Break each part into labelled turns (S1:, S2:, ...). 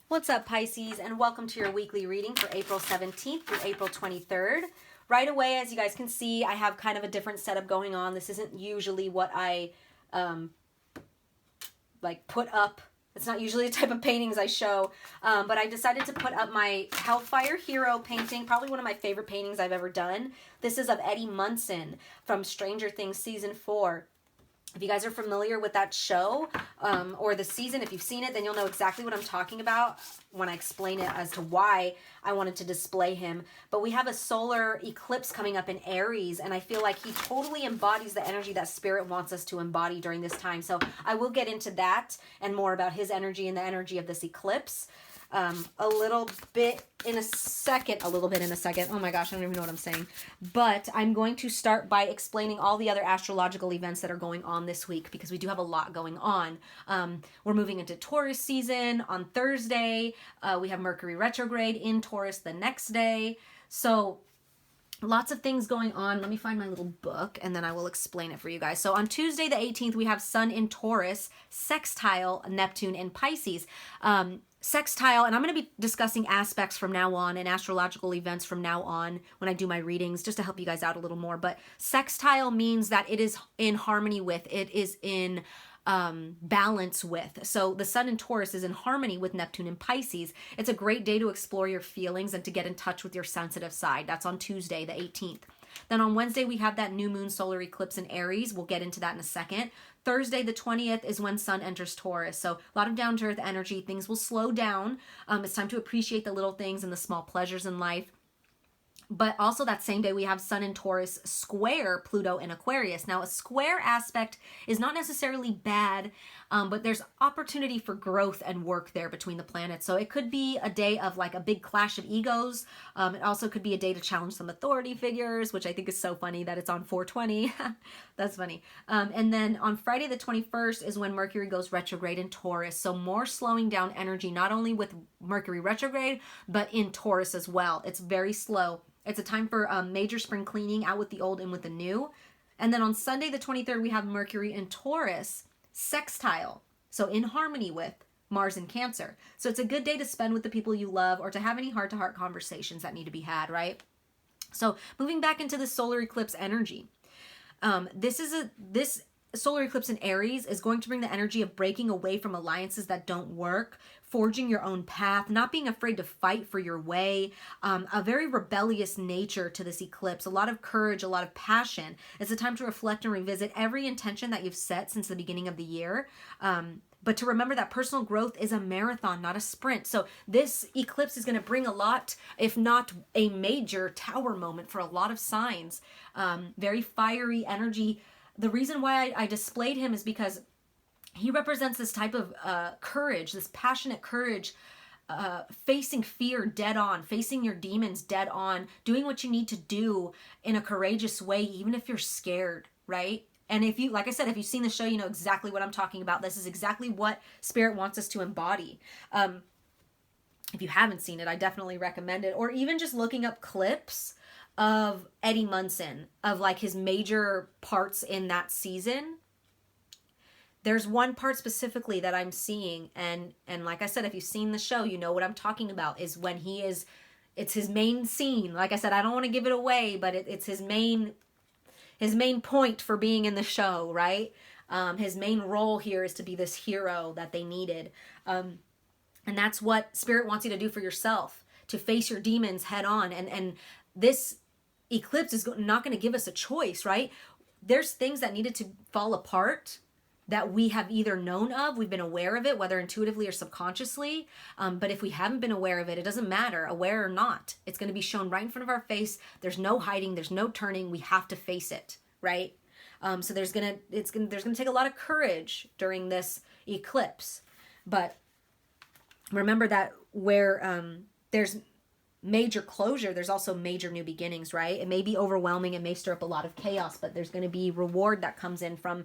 S1: What's up, Pisces, and welcome to your weekly reading for April 17th through April 23rd. Right away, as you guys can see, I have kind of a different setup going on. This isn't usually what I put up. It's not usually the type of paintings I show, but I decided to put up my Hellfire Hero painting, probably one of my favorite paintings I've ever done. This is of Eddie Munson from Stranger Things Season 4. If you guys are familiar with that show or the season, if you've seen it, then you'll know exactly what I'm talking about when I explain it as to why I wanted to display him. But we have a solar eclipse coming up in Aries, and I feel like he totally embodies the energy that Spirit wants us to embody during this time. So I will get into that and more about his energy and the energy of this eclipse. A little bit in a second. Oh my gosh, I don't even know what I'm saying. But I'm going to start by explaining all the other astrological events that are going on this week, because we do have a lot going on. We're moving into Taurus season on Thursday. We have Mercury retrograde in Taurus the next day. So lots of things going on. Let me find my little book and then I will explain it for you guys. So on Tuesday the 18th, we have Sun in Taurus, sextile Neptune in Pisces. Sextile, and I'm going to be discussing aspects from now on and astrological events from now on when I do my readings, just to help you guys out a little more. But sextile means that it is in harmony with, it is in balance with. So the Sun in Taurus is in harmony with Neptune in Pisces. It's a great day to explore your feelings and to get in touch with your sensitive side. That's on Tuesday, the 18th. Then on Wednesday, we have that new moon solar eclipse in Aries. We'll get into that in a second. Thursday, the 20th, is when Sun enters Taurus. So a lot of down-to-earth energy. Things will slow down. It's time to appreciate the little things and the small pleasures in life. But also that same day, we have Sun in Taurus square Pluto in Aquarius. Now, a square aspect is not necessarily bad, but there's opportunity for growth and work there between the planets. So it could be a day of like a big clash of egos. It also could be a day to challenge some authority figures, which I think is so funny that it's on 420. That's funny. And then on Friday the 21st is when Mercury goes retrograde in Taurus. So more slowing down energy, not only with Mercury retrograde, but in Taurus as well. It's very slow. It's a time for major spring cleaning, out with the old and with the new. And then on Sunday the 23rd, we have Mercury in Taurus, sextile, so in harmony with Mars in Cancer. So it's a good day to spend with the people you love or to have any heart-to-heart conversations that need to be had, right? So moving back into the solar eclipse energy. This solar eclipse in Aries is going to bring the energy of breaking away from alliances that don't work, forging your own path, not being afraid to fight for your way, a very rebellious nature to this eclipse, a lot of courage, a lot of passion. It's a time to reflect and revisit every intention that you've set since the beginning of the year. But to remember that personal growth is a marathon, not a sprint. So this eclipse is going to bring a lot, if not a major tower moment for a lot of signs. Very fiery energy. The reason why I displayed him is because he represents this type of courage, this passionate courage, facing fear dead on, facing your demons dead on, doing what you need to do in a courageous way, even if you're scared, right? And if you, like I said, if you've seen the show, you know exactly what I'm talking about. This is exactly what Spirit wants us to embody. If you haven't seen it, I definitely recommend it. Or even just looking up clips of Eddie Munson, of like his major parts in that season. There's one part specifically that I'm seeing, and like I said, if you've seen the show, you know what I'm talking about, is when it's his main scene. Like I said, I don't want to give it away, but it's his main point for being in the show, right? His main role here is to be this hero that they needed. And that's what Spirit wants you to do for yourself, to face your demons head on. And this eclipse is not going to give us a choice, right? There's things that needed to fall apart that we have either known of, we've been aware of it, whether intuitively or subconsciously. But if we haven't been aware of it, it doesn't matter, aware or not. It's going to be shown right in front of our face. There's no hiding. There's no turning. We have to face it, right? So there's going to take a lot of courage during this eclipse. But remember that where there's major closure, there's also major new beginnings, right? It may be overwhelming. It may stir up a lot of chaos, but there's going to be reward that comes in from,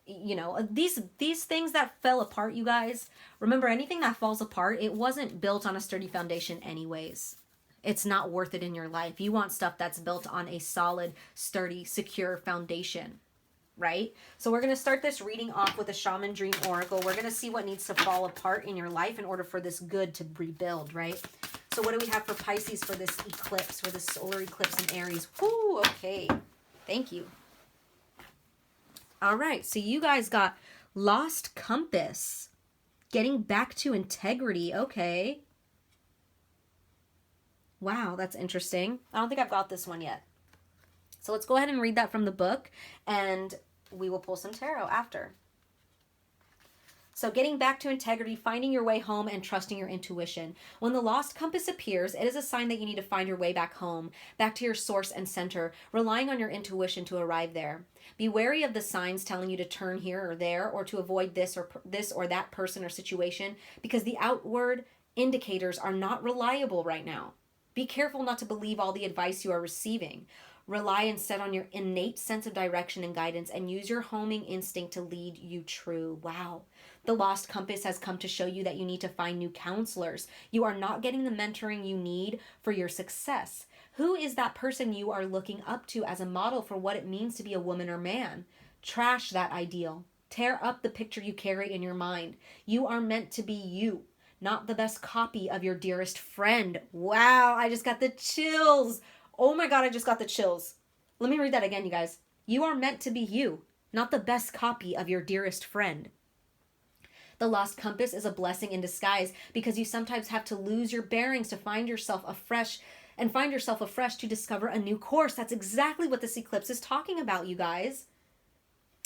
S1: you know, these things that fell apart, you guys. Remember, anything that falls apart, it wasn't built on a sturdy foundation anyways. It's not worth it in your life. You want stuff that's built on a solid, sturdy, secure foundation, right? So we're going to start this reading off with a Shaman Dream Oracle. We're going to see what needs to fall apart in your life in order for this good to rebuild, right? So what do we have for Pisces for this eclipse, for this solar eclipse in Aries? Whoo, okay. Thank you. All right, so you guys got Lost Compass. Getting back to integrity, okay. Wow, that's interesting. I don't think I've got this one yet. So let's go ahead and read that from the book, and we will pull some tarot after. So getting back to integrity, finding your way home, and trusting your intuition. When the lost compass appears, it is a sign that you need to find your way back home, back to your source and center, relying on your intuition to arrive there. Be wary of the signs telling you to turn here or there, or to avoid this or that person or situation, because the outward indicators are not reliable right now. Be careful not to believe all the advice you are receiving. Rely instead on your innate sense of direction and guidance, and use your homing instinct to lead you true. Wow. The lost compass has come to show you that you need to find new counselors. You are not getting the mentoring you need for your success. Who is that person you are looking up to as a model for what it means to be a woman or man? Trash that ideal. Tear up the picture you carry in your mind. You are meant to be you, not the best copy of your dearest friend. Wow, I just got the chills. Oh my God, I just got the chills. Let me read that again, you guys. You are meant to be you, not the best copy of your dearest friend. The lost compass is a blessing in disguise, because you sometimes have to lose your bearings to find yourself afresh to discover a new course. That's exactly what this eclipse is talking about, you guys.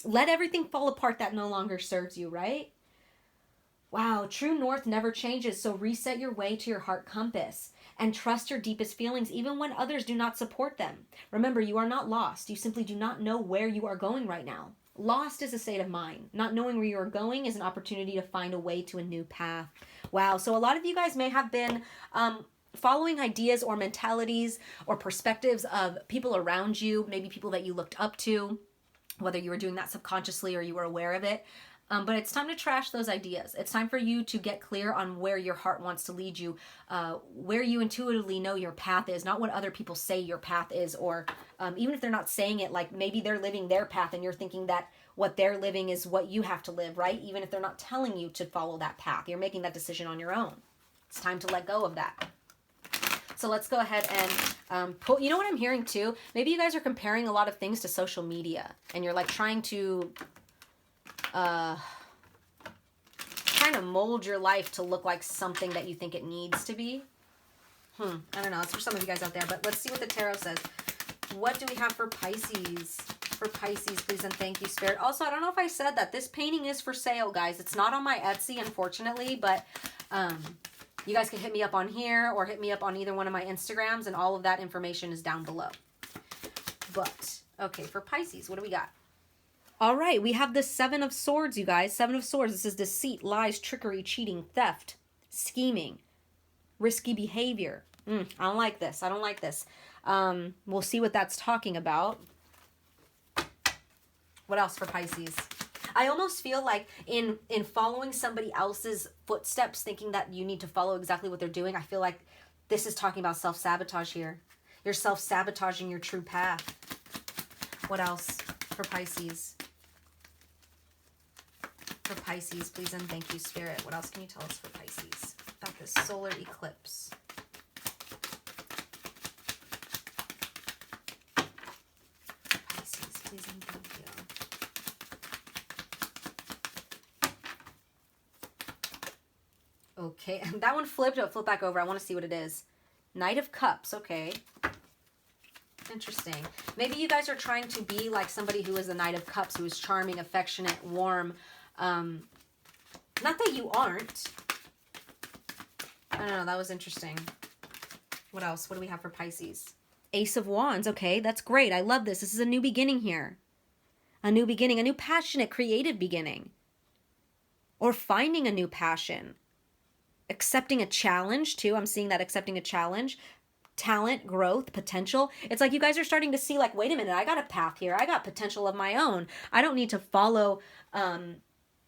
S1: Let everything fall apart that no longer serves you, right? Wow, true north never changes, so reset your way to your heart compass and trust your deepest feelings even when others do not support them. Remember, you are not lost. You simply do not know where you are going right now. Lost is a state of mind. Not knowing where you are going is an opportunity to find a way to a new path. Wow, so a lot of you guys may have been following ideas or mentalities or perspectives of people around you, maybe people that you looked up to, whether you were doing that subconsciously or you were aware of it. But it's time to trash those ideas. It's time for you to get clear on where your heart wants to lead you, where you intuitively know your path is, not what other people say your path is, or even if they're not saying it, like maybe they're living their path and you're thinking that what they're living is what you have to live, right? Even if they're not telling you to follow that path, you're making that decision on your own. It's time to let go of that. So let's go ahead and pull. You know what I'm hearing too? Maybe you guys are comparing a lot of things to social media and you're like trying to mold your life to look like something that you think it needs to be. I don't know. It's for some of you guys out there, but let's see what the tarot says. What do we have for Pisces? For Pisces, please and thank you, Spirit. Also, I don't know if I said that this painting is for sale, guys. It's not on my Etsy, unfortunately, but you guys can hit me up on here or hit me up on either one of my Instagrams, and all of that information is down below. But, okay, for Pisces, what do we got? All right, we have the Seven of Swords, you guys. Seven of Swords. This is deceit, lies, trickery, cheating, theft, scheming, risky behavior. I don't like this. I don't like this. We'll see what that's talking about. What else for Pisces? I almost feel like in following somebody else's footsteps, thinking that you need to follow exactly what they're doing, I feel like this is talking about self-sabotage here. You're self-sabotaging your true path. What else for Pisces? For Pisces, please and thank you, Spirit. What else can you tell us for Pisces about this solar eclipse? Pisces, please and thank you. Okay, and that one flipped. I'll flip back over. I want to see what it is. Knight of Cups. Okay. Interesting. Maybe you guys are trying to be like somebody who is the Knight of Cups, who is charming, affectionate, warm. Not that you aren't. I don't know. That was interesting. What else? What do we have for Pisces? Ace of Wands. Okay, that's great. I love this. This is a new beginning here. A new beginning. A new passionate, creative beginning. Or finding a new passion. Accepting a challenge, too. I'm seeing that accepting a challenge. Talent, growth, potential. It's like you guys are starting to see like, wait a minute, I got a path here. I got potential of my own. I don't need to follow,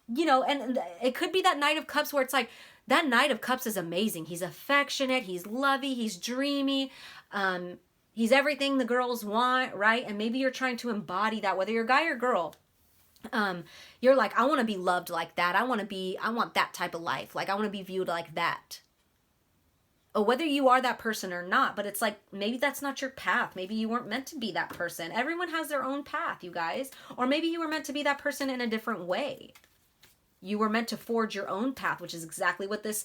S1: you know, and it could be that Knight of Cups where it's like, that Knight of Cups is amazing. He's affectionate. He's lovey. He's dreamy. He's everything the girls want, right? And maybe you're trying to embody that, whether you're a guy or girl. You're like, I want to be loved like that. I want that type of life. Like, I want to be viewed like that. Or whether you are that person or not, but it's like, maybe that's not your path. Maybe you weren't meant to be that person. Everyone has their own path, you guys. Or maybe you were meant to be that person in a different way. You were meant to forge your own path, which is exactly what this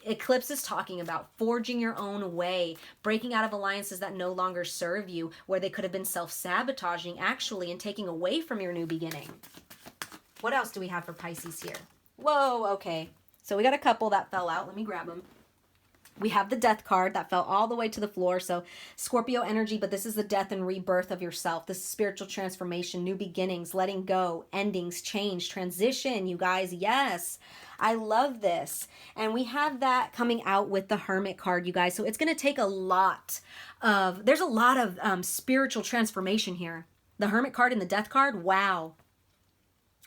S1: eclipse is talking about. Forging your own way, breaking out of alliances that no longer serve you, where they could have been self-sabotaging actually and taking away from your new beginning. What else do we have for Pisces here? Whoa, okay. So we got a couple that fell out. Let me grab them. We have the death card that fell all the way to the floor. So Scorpio energy, but this is the death and rebirth of yourself. This is spiritual transformation, new beginnings, letting go, endings, change, transition, you guys. Yes, I love this. And we have that coming out with the Hermit card, you guys. So it's going to take a lot of, there's a lot of spiritual transformation here. The Hermit card and the death card, wow.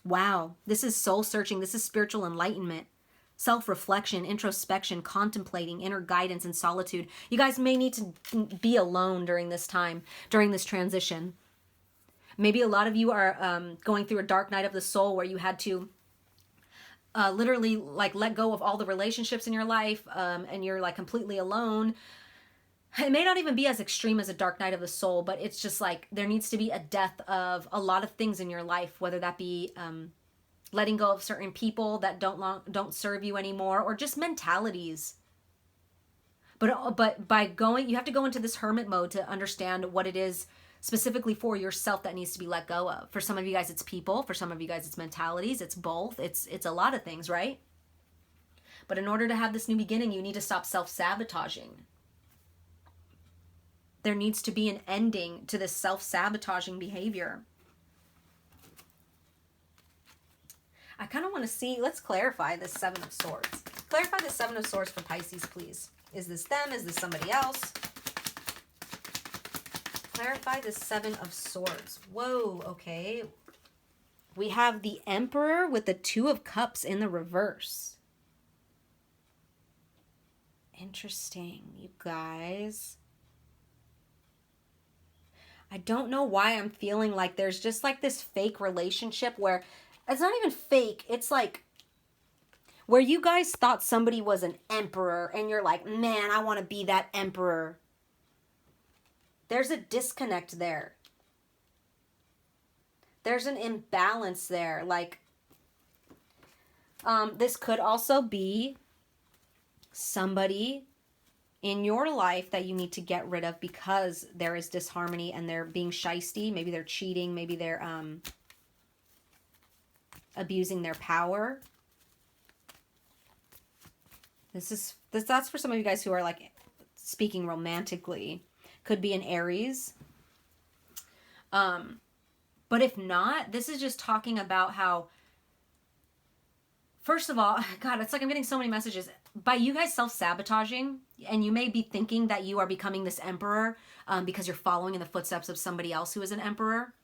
S1: Wow. This is soul searching. This is spiritual enlightenment. Self-reflection, introspection, contemplating, inner guidance, and solitude. You guys may need to be alone during this time, during this transition. Maybe a lot of you are going through a dark night of the soul where you had to literally like let go of all the relationships in your life and you're like completely alone. It may not even be as extreme as a dark night of the soul, but it's just like there needs to be a death of a lot of things in your life, whether that be letting go of certain people that don't serve you anymore, or just mentalities. But by going, you have to go into this hermit mode to understand what it is specifically for yourself that needs to be let go of. For some of you guys, it's people. For some of you guys, it's mentalities. It's both. It's a lot of things, right? But in order to have this new beginning, you need to stop self-sabotaging. There needs to be an ending to this self-sabotaging behavior. I kind of want to see, let's clarify this Seven of Swords. Clarify the Seven of Swords for Pisces, please. Is this them? Is this somebody else? Clarify the Seven of Swords. Whoa, okay. We have the Emperor with the Two of Cups in the reverse. Interesting, you guys. I don't know why I'm feeling like there's just like this fake relationship where it's not even fake. It's like where you guys thought somebody was an emperor and you're like, man, I want to be that emperor. There's a disconnect there. There's an imbalance there. Like, this could also be somebody in your life that you need to get rid of because there is disharmony and they're being shysty. Maybe they're cheating. Maybe they're abusing their power. That's for some of you guys who are like speaking romantically. Could be an Aries. But if not, this is just talking about how, first of all, God, it's like I'm getting so many messages. By you guys self-sabotaging, and you may be thinking that you are becoming this emperor because you're following in the footsteps of somebody else who is an emperor.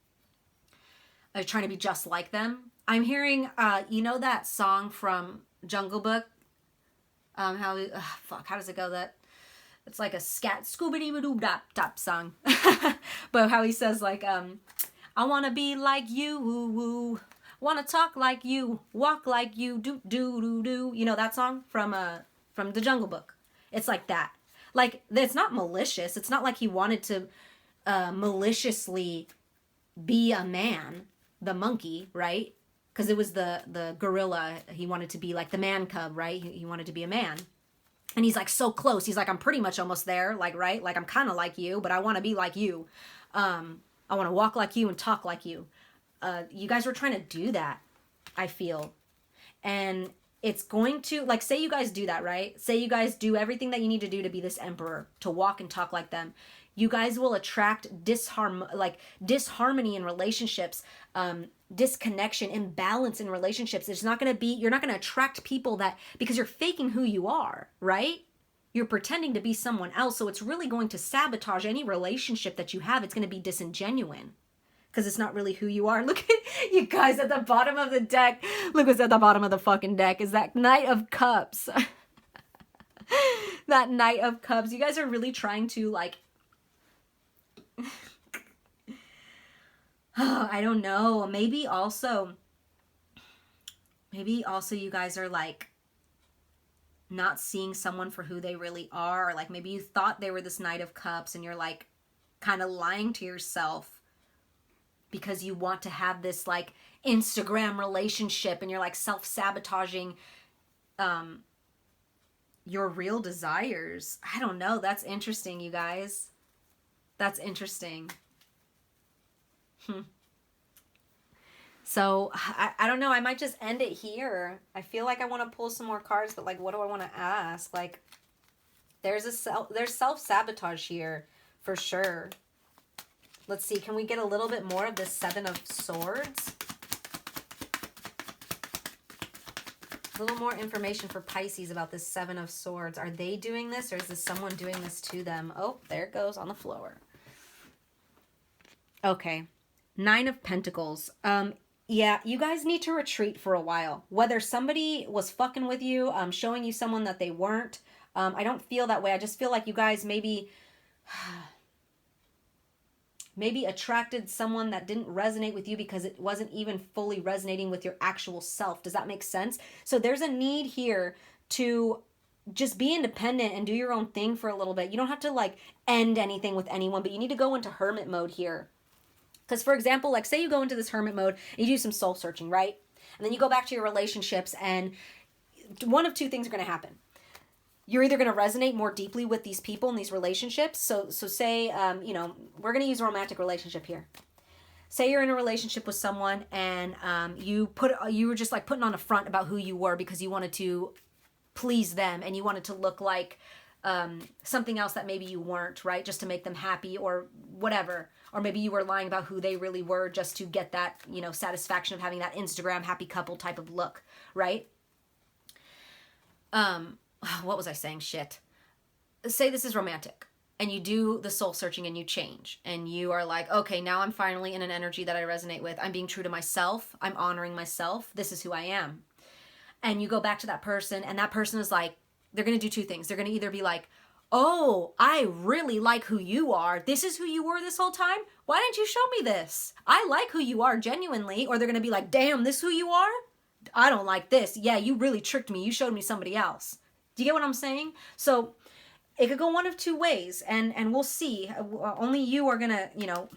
S1: Trying to be just like them. I'm hearing, you know that song from Jungle Book? How does it go? That it's like a scat scooby-doo-doo-dop-dop song. But how he says like, I want to be like you, want to talk like you, walk like you, do. You know that song from the Jungle Book? It's like that. Like, it's not malicious. It's not like he wanted to maliciously be a man, the monkey, right? Because it was the gorilla. He wanted to be like the man cub, right? He wanted to be a man. And he's like so close. He's like, I'm pretty much almost there. Like, right? Like, I'm kind of like you, but I want to be like you. I want to walk like you and talk like you. You guys were trying to do that, I feel. And it's going to, like, say you guys do that, right? Say you guys do everything that you need to do to be this emperor, to walk and talk like them. You guys will attract disharmony in relationships, disconnection, imbalance in relationships. It's not going to be, you're not going to attract people that, because you're faking who you are, right? You're pretending to be someone else. So it's really going to sabotage any relationship that you have. It's going to be disingenuous because it's not really who you are. Look at you guys at the bottom of the deck. Look what's at the bottom of the fucking deck is that Knight of Cups. That Knight of Cups. You guys are really trying to like, I don't know. Maybe also you guys are like not seeing someone for who they really are. Or like maybe you thought they were this Knight of Cups and you're like kind of lying to yourself because you want to have this like Instagram relationship, and you're like self-sabotaging your real desires. I don't know. That's interesting, you guys. That's interesting. So I don't know. I might just end it here. I feel like I want to pull some more cards, but like, what do I want to ask? Like, there's self-sabotage here for sure. Let's see. Can we get a little bit more of this Seven of Swords? A little more information for Pisces about this Seven of Swords. Are they doing this, or is this someone doing this to them? Oh, there it goes on the floor. Okay. Nine of Pentacles. Yeah, you guys need to retreat for a while. Whether somebody was fucking with you, showing you someone that they weren't. I don't feel that way. I just feel like you guys maybe attracted someone that didn't resonate with you because it wasn't even fully resonating with your actual self. Does that make sense? So there's a need here to just be independent and do your own thing for a little bit. You don't have to like end anything with anyone, but you need to go into hermit mode here. Because, for example, like say you go into this hermit mode and you do some soul searching, right? And then you go back to your relationships, and one of two things are going to happen. You're either going to resonate more deeply with these people in these relationships. So say, you know, we're going to use a romantic relationship here. Say you're in a relationship with someone, and you were just like putting on a front about who you were because you wanted to please them, and you wanted to look like something else that maybe you weren't, right? Just to make them happy or whatever. Or maybe you were lying about who they really were just to get that, you know, satisfaction of having that Instagram happy couple type of look, right? What was I saying? Shit. Say this is romantic, and you do the soul searching and you change, and you are like, okay, now I'm finally in an energy that I resonate with. I'm being true to myself. I'm honoring myself. This is who I am. And you go back to that person, and that person is like, they're going to do two things. They're going to either be like, oh, I really like who you are. This is who you were this whole time? Why didn't you show me this? I like who you are genuinely. Or they're going to be like, damn, this who you are? I don't like this. Yeah, you really tricked me. You showed me somebody else. Do you get what I'm saying? So it could go one of two ways, and we'll see. Only you are going to, you know,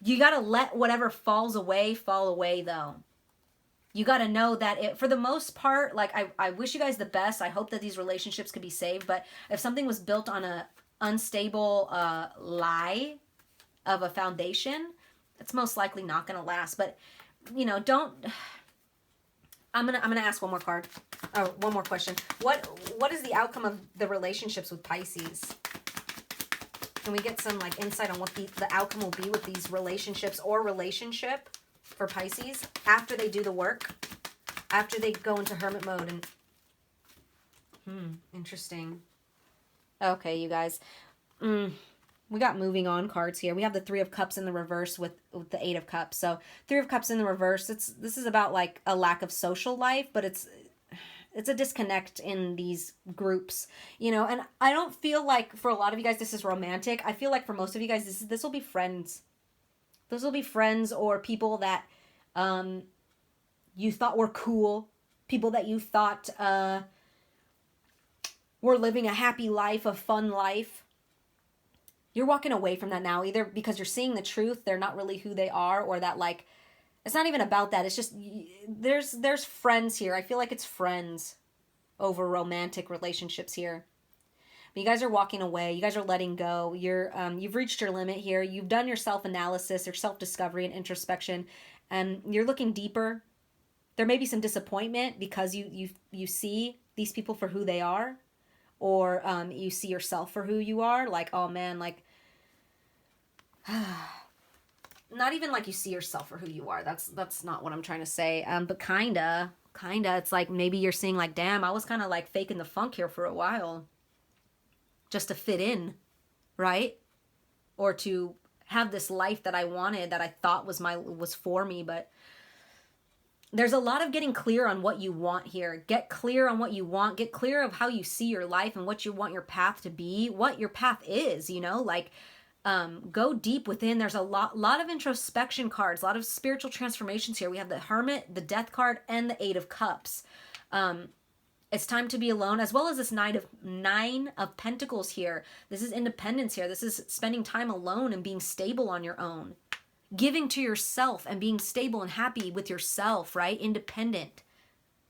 S1: you got to let whatever falls away, fall away though. You got to know that for the most part, like I wish you guys the best. I hope that these relationships could be saved. But if something was built on a unstable lie of a foundation, it's most likely not going to last. But, you know, don't... I'm gonna ask one more card. Oh, one more question. What is the outcome of the relationships with Pisces? Can we get some like insight on what the outcome will be with these relationships or relationship for Pisces after they do the work, after they go into hermit mode? And interesting. Okay, you guys. We got moving on cards here. We have the Three of Cups in the reverse with the Eight of Cups. So Three of Cups in the reverse, this is about like a lack of social life, but it's a disconnect in these groups, you know. And I don't feel like for a lot of you guys this is romantic. I feel like for most of you guys this will be friends. Those will be friends or people that you thought were cool, people that you thought were living a happy life, a fun life. You're walking away from that now, either because you're seeing the truth, they're not really who they are, or that like, it's not even about that. It's just, there's friends here. I feel like it's friends over romantic relationships here. But you guys are walking away. You guys are letting go. You've reached your limit here. You've done your self-analysis, your self-discovery and introspection, and you're looking deeper. There may be some disappointment because you see these people for who they are, or you see yourself for who you are. Like, oh man, like, not even like you see yourself for who you are. That's not what I'm trying to say. But kinda, it's like maybe you're seeing like, damn, I was kind of like faking the funk here for a while, just to fit in, right? Or to have this life that I wanted, that I thought was for me. But there's a lot of getting clear on what you want here. Get clear on what you want. Get clear of how you see your life and what you want your path to be, what your path is, you know, like, Go deep within. There's a lot of introspection cards, a lot of spiritual transformations here. We have the Hermit, the Death card, and the Eight of Cups. It's time to be alone, as well as this Nine of Pentacles here. This is independence here. This is spending time alone and being stable on your own. Giving to yourself and being stable and happy with yourself, right? Independent.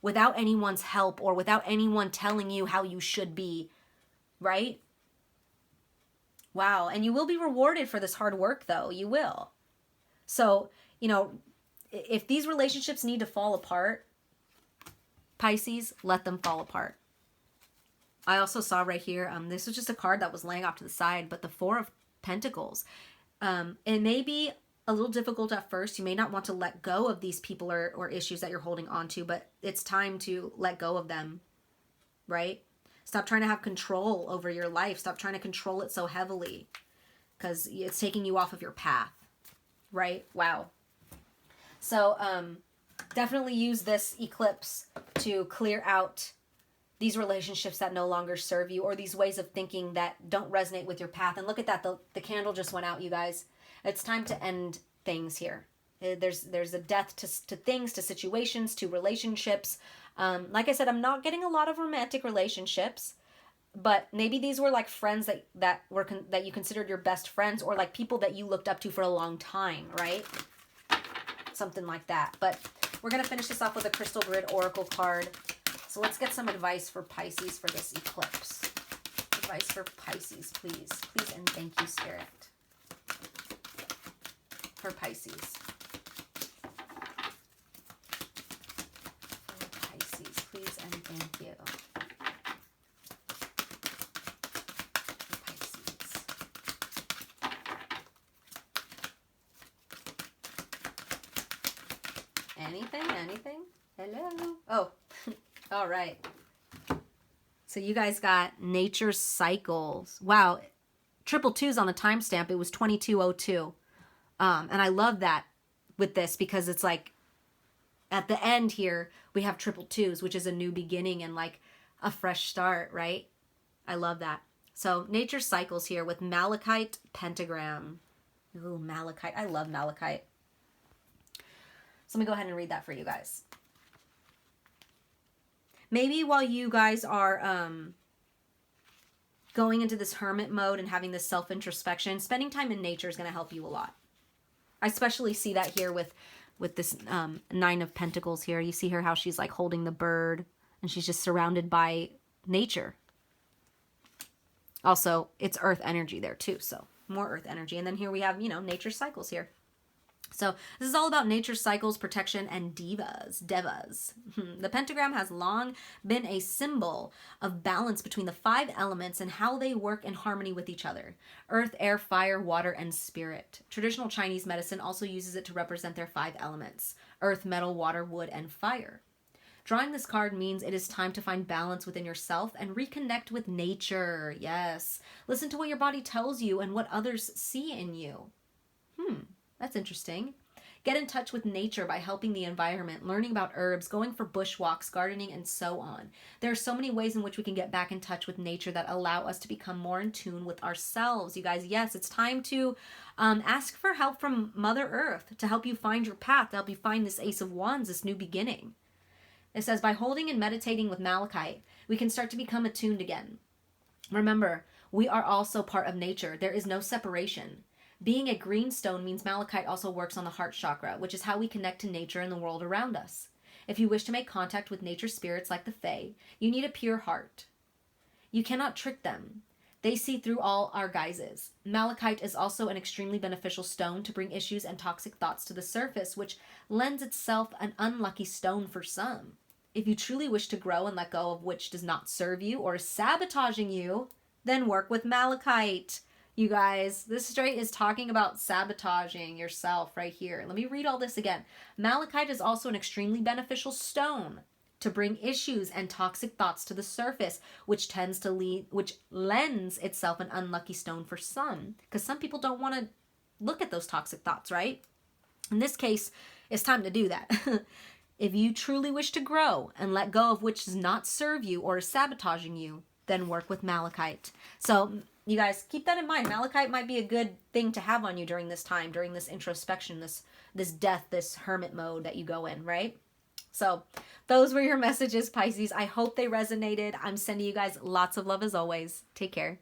S1: Without anyone's help or without anyone telling you how you should be, right? Wow. And you will be rewarded for this hard work, though. You will. So, you know, if these relationships need to fall apart, Pisces, let them fall apart. I also saw right here, this was just a card that was laying off to the side, but the Four of Pentacles. It may be a little difficult at first. You may not want to let go of these people or issues that you're holding on to, but it's time to let go of them, right? Stop trying to have control over your life. Stop trying to control it so heavily because it's taking you off of your path, right? Wow. So definitely use this eclipse to clear out these relationships that no longer serve you or these ways of thinking that don't resonate with your path. And look at that. The candle just went out, you guys. It's time to end things here. There's a death to things, to situations, to relationships. Like I said, I'm not getting a lot of romantic relationships, but maybe these were like friends that you considered your best friends, or like people that you looked up to for a long time, right? Something like that. But we're gonna finish this off with a Crystal Grid Oracle card. So let's get some advice for Pisces for this eclipse. Advice for Pisces, please, and thank you, Spirit. For Pisces. For Pisces, please and thank you. For Pisces. Anything? Hello? Oh, all right. So you guys got Nature's Cycles. Wow. 222's on the timestamp. It was 2202. And I love that with this because it's like at the end here, we have 222's, which is a new beginning and like a fresh start, right? I love that. So Nature's Cycles here with Malachite Pentagram. Ooh, Malachite. I love Malachite. So let me go ahead and read that for you guys. Maybe while you guys are going into this hermit mode and having this self-introspection, spending time in nature is going to help you a lot. I especially see that here with this Nine of Pentacles here. You see her how she's like holding the bird and she's just surrounded by nature. Also, it's earth energy there too, so more earth energy. And then here we have, you know, Nature's Cycles here. So this is all about nature's cycles, protection, and devas. The pentagram has long been a symbol of balance between the 5 elements and how they work in harmony with each other. Earth, air, fire, water, and spirit. Traditional Chinese medicine also uses it to represent their 5 elements. Earth, metal, water, wood, and fire. Drawing this card means it is time to find balance within yourself and reconnect with nature. Yes. Listen to what your body tells you and what others see in you. That's interesting. Get in touch with nature by helping the environment, learning about herbs, going for bushwalks, gardening, and so on. There are so many ways in which we can get back in touch with nature that allow us to become more in tune with ourselves. You guys, yes, it's time to ask for help from Mother Earth to help you find your path, to help you find this Ace of Wands, this new beginning. It says, by holding and meditating with Malachite, we can start to become attuned again. Remember, we are also part of nature. There is no separation. Being a green stone means Malachite also works on the heart chakra, which is how we connect to nature and the world around us. If you wish to make contact with nature spirits like the Fae, you need a pure heart. You cannot trick them. They see through all our guises. Malachite is also an extremely beneficial stone to bring issues and toxic thoughts to the surface, which lends itself an unlucky stone for some. If you truly wish to grow and let go of which does not serve you or is sabotaging you, then work with Malachite. You guys, this straight is talking about sabotaging yourself right here. Let me read all this again. Malachite is also an extremely beneficial stone to bring issues and toxic thoughts to the surface, which lends itself an unlucky stone for some, because some people don't want to look at those toxic thoughts, right? In this case, it's time to do that. If you truly wish to grow and let go of which does not serve you or is sabotaging you, then work with Malachite. So you guys keep that in mind. Malachite might be a good thing to have on you during this time, during this introspection, this death, this hermit mode that you go in, right? So those were your messages, Pisces. I hope they resonated. I'm sending you guys lots of love as always. Take care.